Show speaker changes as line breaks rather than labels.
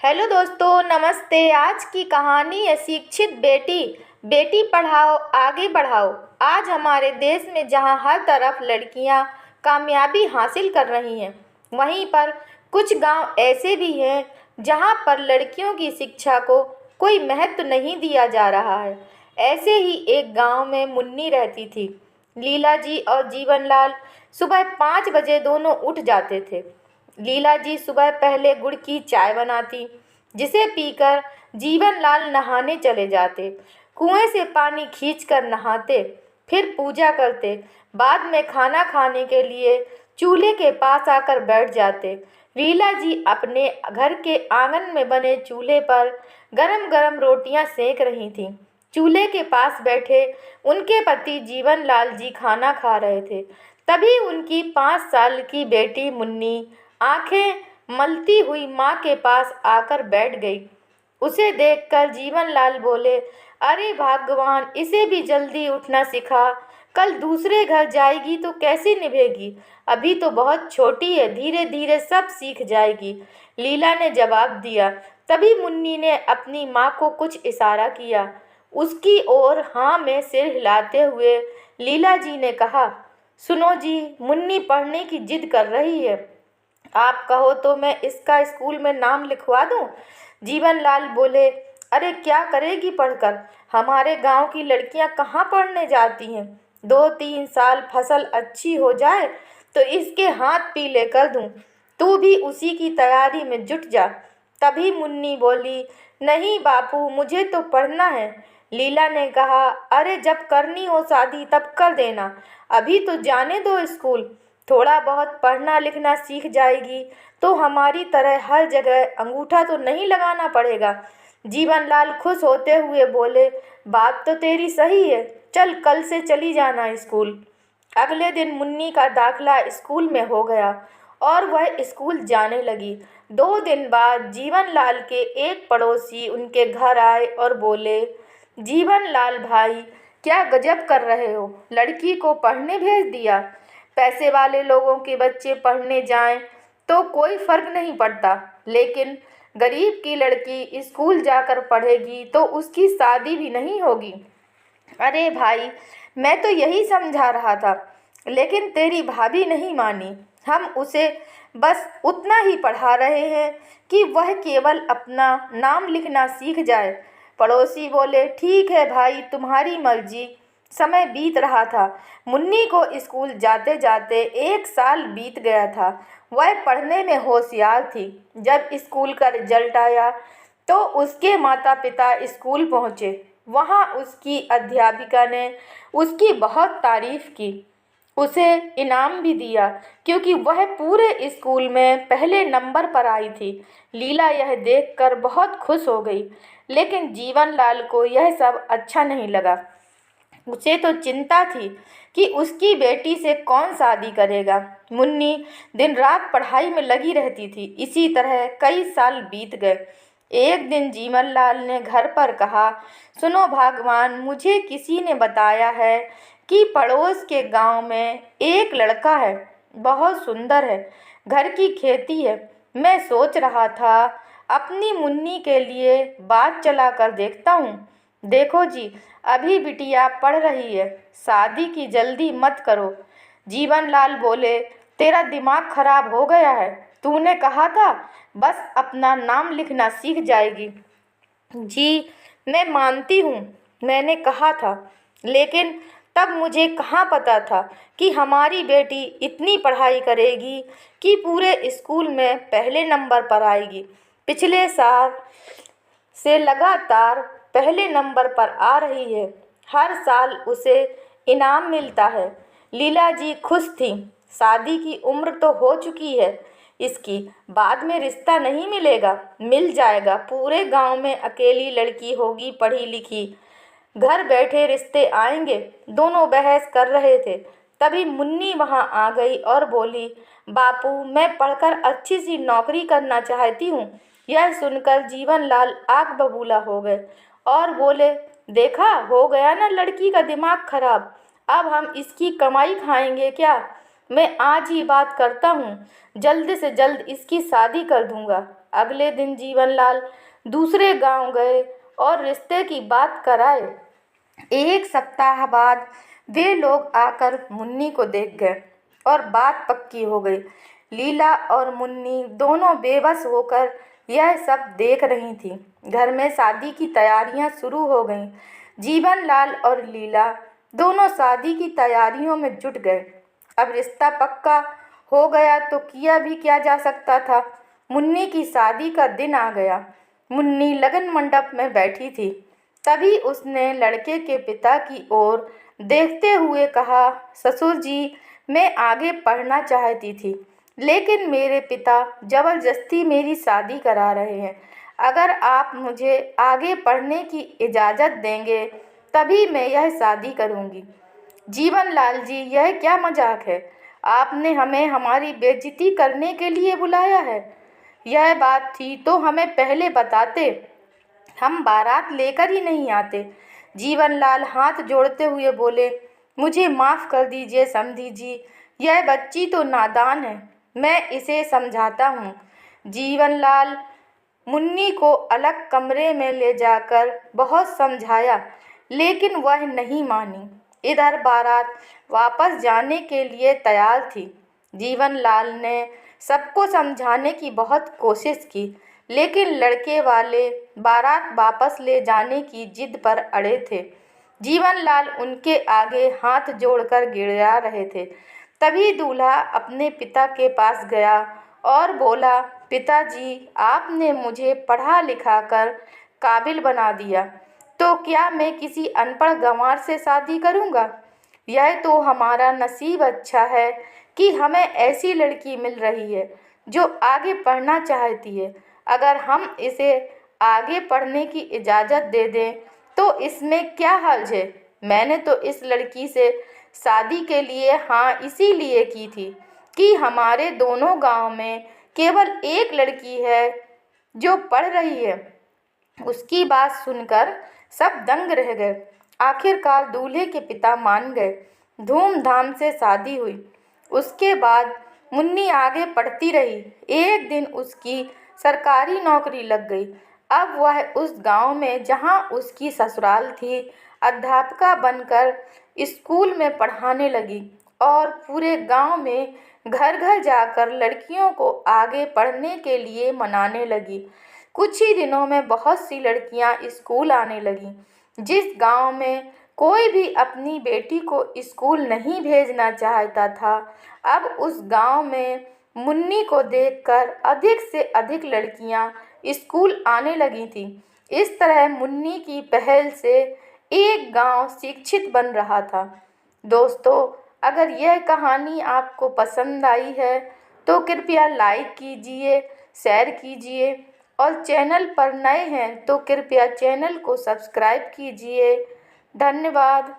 Hello दोस्तों, नमस्ते। आज की कहानी है शिक्षित बेटी। बेटी पढ़ाओ आगे बढ़ाओ। आज हमारे देश में जहां हर तरफ लड़कियां कामयाबी हासिल कर रही हैं, वहीं पर कुछ गांव ऐसे भी हैं जहां पर लड़कियों की शिक्षा को कोई महत्व नहीं दिया जा रहा है। ऐसे ही एक गांव में मुन्नी रहती थी। लीला जी और जीवनलाल सुबह 5 बजे दोनों उठ जाते थे। लीला जी सुबह पहले गुड़ की चाय बनाती, जिसे पीकर जीवनलाल नहाने चले जाते। कुएं से पानी खींचकर नहाते, फिर पूजा करते। बाद में खाना खाने के लिए चूल्हे के पास आकर बैठ जाते। लीला जी अपने घर के आंगन में बने चूल्हे पर गरम गरम रोटियां सेक रही थीं। चूल्हे के पास बैठे उनके पति जीवनलाल जी खाना खा रहे थे। तभी उनकी 5 साल की बेटी मुन्नी आंखें मलती हुई माँ के पास आकर बैठ गई। उसे देखकर जीवनलाल बोले, अरे भगवान, इसे भी जल्दी उठना सिखा। कल दूसरे घर जाएगी तो कैसे निभेगी? अभी तो बहुत छोटी है, धीरे धीरे सब सीख जाएगी। लीला ने जवाब दिया। तभी मुन्नी ने अपनी माँ को कुछ इशारा किया। उसकी ओर हाँ में सिर हिलाते हुए लीला जी ने कहा, सुनो जी, मुन्नी पढ़ने की जिद कर रही है। आप कहो तो मैं इसका स्कूल में नाम लिखवा दूं? जीवनलाल बोले, अरे क्या करेगी पढ़कर? हमारे गांव की लड़कियां कहाँ पढ़ने जाती हैं? 2-3 साल फसल अच्छी हो जाए तो इसके हाथ पीले कर दूं। तू भी उसी की तैयारी में जुट जा। तभी मुन्नी बोली, नहीं बापू, मुझे तो पढ़ना है। लीला ने कहा, अरे जब करनी हो शादी तब कर देना, अभी तो जाने दो स्कूल। थोड़ा बहुत पढ़ना लिखना सीख जाएगी तो हमारी तरह हर जगह अंगूठा तो नहीं लगाना पड़ेगा। जीवनलाल खुश होते हुए बोले, बात तो तेरी सही है, चल कल से चली जाना स्कूल। अगले दिन मुन्नी का दाखिला स्कूल में हो गया और वह स्कूल जाने लगी। 2 दिन बाद जीवनलाल के एक पड़ोसी उनके घर आए और बोले, जीवनलाल भाई, क्या गजब कर रहे हो, लड़की को पढ़ने भेज दिया। पैसे वाले लोगों के बच्चे पढ़ने जाएं तो कोई फर्क नहीं पड़ता, लेकिन गरीब की लड़की स्कूल जाकर पढ़ेगी तो उसकी शादी भी नहीं होगी। अरे भाई, मैं तो यही समझा रहा था, लेकिन तेरी भाभी नहीं मानी। हम उसे बस उतना ही पढ़ा रहे हैं कि वह केवल अपना नाम लिखना सीख जाए। पड़ोसी बोले, ठीक है भाई, तुम्हारी मर्जी। समय बीत रहा था। मुन्नी को स्कूल जाते जाते 1 साल बीत गया था। वह पढ़ने में होशियार थी। जब स्कूल का रिजल्ट आया तो उसके माता पिता स्कूल पहुँचे। वहाँ उसकी अध्यापिका ने उसकी बहुत तारीफ की, उसे इनाम भी दिया, क्योंकि वह पूरे स्कूल में पहले नंबर पर आई थी। लीला यह देखकर बहुत खुश हो गई, लेकिन जीवनलाल को यह सब अच्छा नहीं लगा। उसे तो चिंता थी कि उसकी बेटी से कौन शादी करेगा। मुन्नी दिन रात पढ़ाई में लगी रहती थी। इसी तरह कई साल बीत गए। एक दिन जीवनलाल ने घर पर कहा, सुनो भगवान, मुझे किसी ने बताया है कि पड़ोस के गांव में एक लड़का है, बहुत सुंदर है, घर की खेती है। मैं सोच रहा था अपनी मुन्नी के लिए बात चला कर देखता हूँ। देखो जी, अभी बिटिया पढ़ रही है, शादी की जल्दी मत करो। जीवनलाल बोले, तेरा दिमाग खराब हो गया है। तूने कहा था बस अपना नाम लिखना सीख जाएगी। जी, मैं मानती हूँ, मैंने कहा था, लेकिन तब मुझे कहाँ पता था कि हमारी बेटी इतनी पढ़ाई करेगी कि पूरे स्कूल में पहले नंबर पर आएगी। पिछले साल से लगातार पहले नंबर पर आ रही है। हर साल उसे इनाम मिलता है। लीला जी खुश थी। शादी की उम्र तो हो चुकी है इसकी, बाद में रिश्ता नहीं मिलेगा, मिल जाएगा। पूरे गांव में अकेली लड़की होगी पढ़ी लिखी, घर बैठे रिश्ते आएंगे। दोनों बहस कर रहे थे। तभी मुन्नी वहां आ गई और बोली, बापू, मैं पढ़कर अच्छी सी नौकरी करना चाहती हूँ। यह सुनकर जीवनलाल आग बबूला हो गए और बोले, देखा, हो गया ना लड़की का दिमाग खराब। अब हम इसकी कमाई खाएंगे क्या? मैं आज ही बात करता हूँ, जल्द से जल्द इसकी शादी कर दूंगा। अगले दिन जीवनलाल दूसरे गांव गए और रिश्ते की बात कराए। एक सप्ताह बाद वे लोग आकर मुन्नी को देख गए और बात पक्की हो गई। लीला और मुन्नी दोनों बेबस होकर यह सब देख रही थीं। घर में शादी की तैयारियां शुरू हो गईं। जीवनलाल और लीला दोनों शादी की तैयारियों में जुट गए। अब रिश्ता पक्का हो गया तो किया भी क्या जा सकता था। मुन्नी की शादी का दिन आ गया। मुन्नी लगन मंडप में बैठी थी। तभी उसने लड़के के पिता की ओर देखते हुए कहा, ससुर जी, मैं आगे पढ़ना चाहती थी, लेकिन मेरे पिता जबरदस्ती मेरी शादी करा रहे हैं। अगर आप मुझे आगे पढ़ने की इजाज़त देंगे तभी मैं यह शादी करूंगी। जीवनलाल जी, यह क्या मजाक है? आपने हमें हमारी बेइज्जती करने के लिए बुलाया है? यह बात थी तो हमें पहले बताते, हम बारात लेकर ही नहीं आते। जीवनलाल हाथ जोड़ते हुए बोले, मुझे माफ़ कर दीजिए समधी जी, यह बच्ची तो नादान है, मैं इसे समझाता हूँ। जीवनलाल मुन्नी को अलग कमरे में ले जाकर बहुत समझाया, लेकिन वह नहीं मानी। इधर बारात वापस जाने के लिए तैयार थी। जीवनलाल ने सबको समझाने की बहुत कोशिश की, लेकिन लड़के वाले बारात वापस ले जाने की जिद पर अड़े थे। जीवनलाल उनके आगे हाथ जोड़कर गिड़गिड़ा रहे थे। तभी दूल्हा अपने पिता के पास गया और बोला, पिताजी, आपने मुझे पढ़ा लिखा कर काबिल बना दिया, तो क्या मैं किसी अनपढ़ गंवार से शादी करूंगा? यह तो हमारा नसीब अच्छा है कि हमें ऐसी लड़की मिल रही है जो आगे पढ़ना चाहती है। अगर हम इसे आगे पढ़ने की इजाज़त दे दें तो इसमें क्या हर्ज है? मैंने तो इस लड़की से शादी के लिए हाँ इसीलिए की थी कि हमारे दोनों गांव में केवल एक लड़की है जो पढ़ रही है। उसकी बात सुनकर सब दंग रह गए। आखिरकार दूल्हे के पिता मान गए। धूमधाम से शादी हुई। उसके बाद मुन्नी आगे पढ़ती रही। एक दिन उसकी सरकारी नौकरी लग गई। अब वह उस गांव में जहां उसकी ससुराल थी, अध्यापिका बनकर स्कूल में पढ़ाने लगी और पूरे गांव में घर घर जाकर लड़कियों को आगे पढ़ने के लिए मनाने लगी। कुछ ही दिनों में बहुत सी लड़कियां स्कूल आने लगीं। जिस गांव में कोई भी अपनी बेटी को स्कूल नहीं भेजना चाहता था, अब उस गांव में मुन्नी को देखकर अधिक से अधिक लड़कियां स्कूल आने लगी थीं। इस तरह मुन्नी की पहल से एक गांव शिक्षित बन रहा था। दोस्तों, अगर यह कहानी आपको पसंद आई है तो कृपया लाइक कीजिए, शेयर कीजिए और चैनल पर नए हैं तो कृपया चैनल को सब्सक्राइब कीजिए। धन्यवाद।